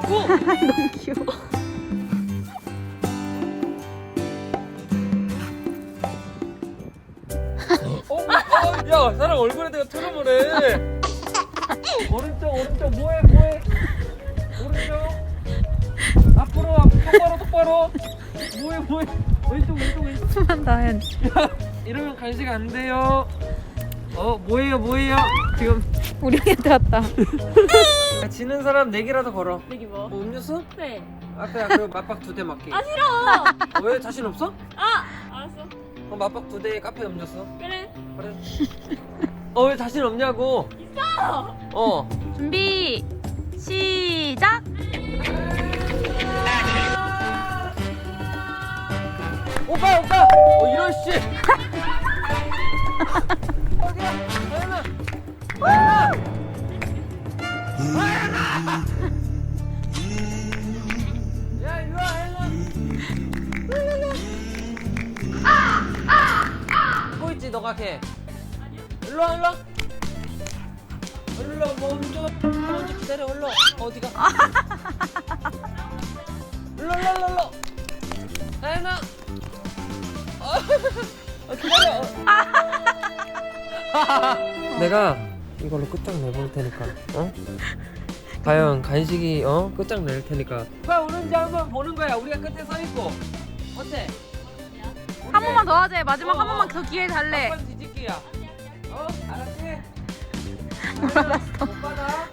너무 귀여워. 야, 사람 얼굴에다가 트름을 해. 오른쪽 뭐해? 오른쪽 앞으로 똑바로 뭐해? 왼쪽. 숨한다 하얀. 야, 이러면 간식 안 돼요. 뭐예요? 지금 우리 형한테 왔다. 지는 사람 4개라도 걸어. 여기 뭐? 뭐 음료수? 네. 앞에 그 맛박 2대 맞게. 아 싫어. 왜 자신 없어? 아 알았어. 맛박 2대 카페 음료수. 그래. 왜 자신 없냐고? 있어. 준비 시작. 오빠! 이런 씨! 어디야? 하연아! 야, 일로와, 하연아! 보고 있지, 너가 걔? 일로와! 먼저 기다려, 일로. 어디가? 일로. 하연아! 기다려. 내가 이걸로 끝장내볼 테니까. 과연 간식이 끝장낼 테니까. 누가 오는지 한번 보는 거야. 우리가 끝에 서 있고. 어때? 한 번만 더 하자. 마지막 한 번만 더 기회 달래. 한번 뒤집기야. 알았지? 알았어. 오빠다.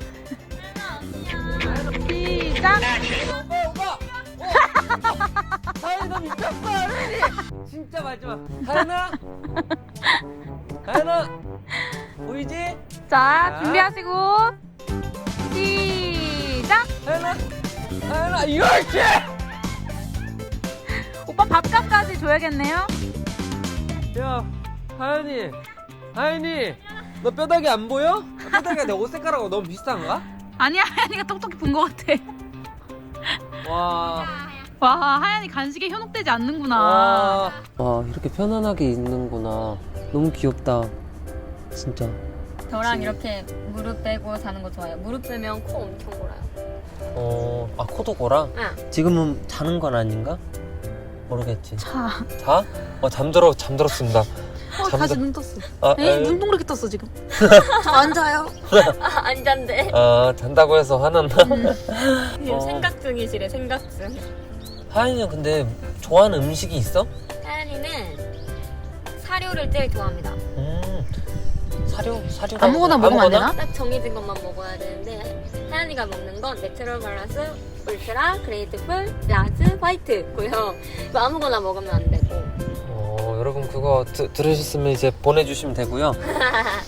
시작. 오빠. 하연이 너 미쳤어, 하연이. 진짜 마지막. 하연아. 보이지? 자, 준비하시고 시작. 하연아, 이렇게. 오빠 밥값까지 줘야겠네요. 야, 하연이, 너 뼈다귀 안 보여? 뼈다귀가 내 옷 색깔하고 너무 비슷한가? 아니야, 하얀이가 똑똑히 본 것 같아. 와, 하얀이 간식에 현혹되지 않는구나. 와, 이렇게 편안하게 있는구나. 너무 귀엽다, 진짜. 저랑 이렇게 무릎 빼고 자는 거 좋아해요. 무릎 빼면 코 엄청 골아요. 코도 골아? 응. 지금은 자는 건 아닌가? 모르겠지. 자, 자? 잠들었습니다. 다시 눈 떴어. 에이, 눈 동그랗게 떴어 지금. 안 자요. 안 잔대. 잔다고 해서 화난다. 지금 생각 중이시래. 생각 중. 하연이는 근데 좋아하는 음식이 있어? 하연이는 사료를 제일 좋아합니다. 사료? 아무거나 먹으면 안 되나? 딱 정해진 것만 먹어야 되는데 하연이가 먹는 건 내추럴 밸런스, 울트라, 그레이트풀, 라즈, 화이트고요. 이거 아무거나 먹으면 안 되고. 여러분 그거 들으셨으면 이제 보내주시면 되고요.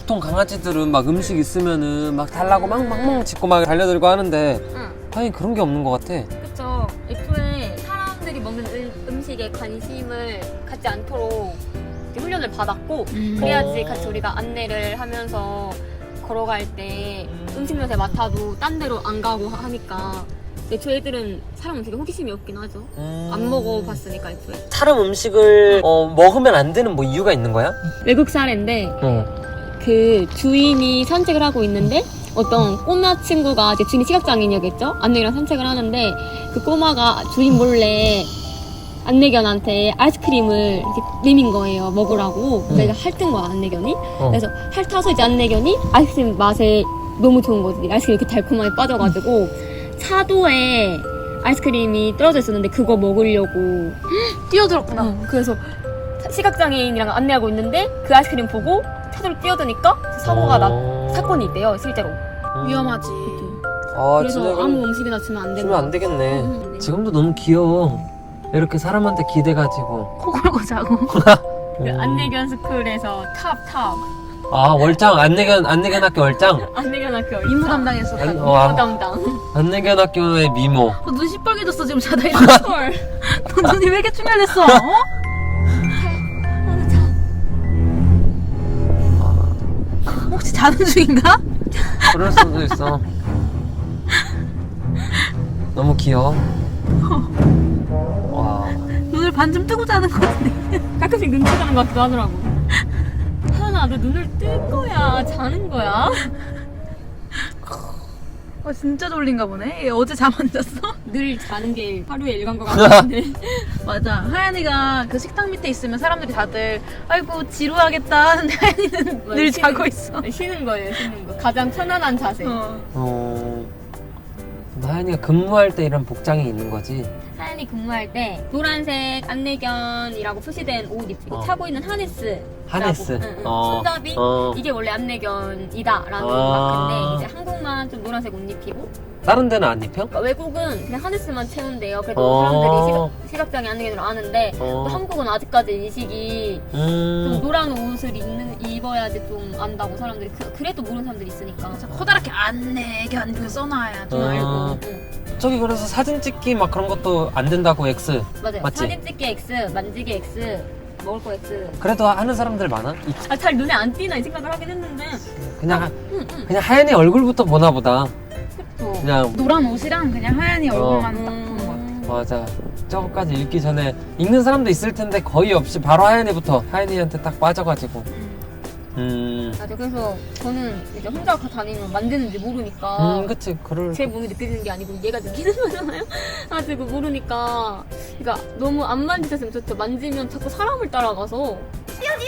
보통 강아지들은 막 음식 있으면은 막 달라고 막 짖고 막 달려들고 하는데 응. 하연이 그런 게 없는 것 같아. 그쵸. 애초에 사람들이 먹는 음식에 관심을 갖지 않도록 이렇게 훈련을 받았고 그래야지 같이 우리가 안내를 하면서 걸어갈 때 음식 냄새 맡아도 딴 데로 안 가고 하니까. 애초에 애들은 사람은 되게 호기심이 없긴 하죠. 안 먹어봤으니까 애초에. 사람 음식을 먹으면 안 되는 뭐 이유가 있는 거야? 외국 사례인데 그 주인이 산책을 하고 있는데 어떤 꼬마 친구가 이제 주인이 시각장애인이었겠죠? 안내견이랑 산책을 하는데 그 꼬마가 주인 몰래 안내견한테 아이스크림을 이렇게 내민 거예요. 먹으라고. 내가 핥은 거야 안내견이. 그래서 핥아서 이제 안내견이 아이스크림 맛에 너무 좋은 거지. 아이스크림이 이렇게 달콤하게 빠져가지고 차도에 아이스크림이 떨어져 있었는데 그거 먹으려고 뛰어들었구나. 그래서 시각장애인이랑 안내하고 있는데 그 아이스크림 보고 차도로 뛰어드니까 사고가 사건이 있대요 실제로. 위험하지. 그래서 아무 음식이나 주면 안 되고. 주면 안 되겠네. 지금도 너무 귀여워. 이렇게 사람한테 기대가지고 코 골고 자고. 그 안내견 스쿨에서 탑 월장 안내견 학교 월장. 안내견 학교 임무 담당했어. 임무 담당. 안내견 학교의 미모. 눈 시뻘개졌어 지금 자다 일어나. 너 눈이 왜 이렇게 충혈됐어? 혹시 자는 중인가? 그럴 수도 있어. 너무 귀여워. 와. 눈을 반쯤 뜨고 자는 것 같은데. 가끔씩 눈 뜨자는 것 같기도 하더라고. 하연아 너 눈을 뜰 거야? 자는 거야? 진짜 졸린가 보네. 얘 어제 잠 안 잤어? 늘 자는 게 하루에 일간 것 같은데. 맞아. 하연이가 그 식당 밑에 있으면 사람들이 다들 아이고 지루하겠다 하는데 하연이는 늘 자고 있어. 쉬는 거예요, 쉬는 거. 가장 편안한 자세. 하연이가 근무할 때 이런 복장이 있는 거지. 하연이 근무할 때 노란색 안내견이라고 표시된 옷 입고 차고 있는 하네스. 하네스. 손잡이. 이게 원래 안내견이다라는 마크인데 이제 한국만 좀 노란색 옷 입히고. 다른 데는 안 입혀? 그러니까 외국은 그냥 하네스만 채운대요. 그래도 사람들이 시각장애 안내견으로 아는데 또 한국은 아직까지 인식이 좀 노란 옷을 입어야지 좀 안다고 사람들이 그래도 모르는 사람들이 있으니까. 커다랗게 안내견 그 써놔야 좀 알고. 저기 그래서 사진 찍기 막 그런 것도 안 된다고 X. 맞아요. 맞지? 사진 찍기 X, 만지기 X, 먹을 거 X. 그래도 하는 사람들 많아? 잘 눈에 안 띄나 이 생각을 하긴 했는데. 그냥 하연이 얼굴부터 보나 보다. 그쵸. 그냥 노란 옷이랑 그냥 하얀이 얼굴만 딱 보는 것 같아. 맞아. 저거까지 읽기 전에 읽는 사람도 있을 텐데 거의 없이 바로 하연이부터 하연이한테 딱 빠져가지고. 맞아. 그래서 저는 이제 혼자 다니면 만드는지 모르니까. 그치. 그럴. 제 몸이 느끼는 게 아니고 얘가 느끼는 거잖아요. 가지고 모르니까. 그러니까 너무 안 만지셨으면 좋죠. 만지면 자꾸 사람을 따라가서 뛰어.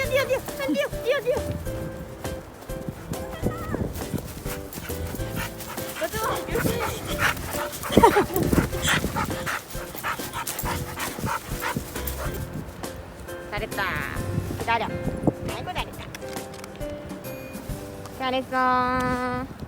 잘했다. 기다려. 아이고 잘했다. 잘했어.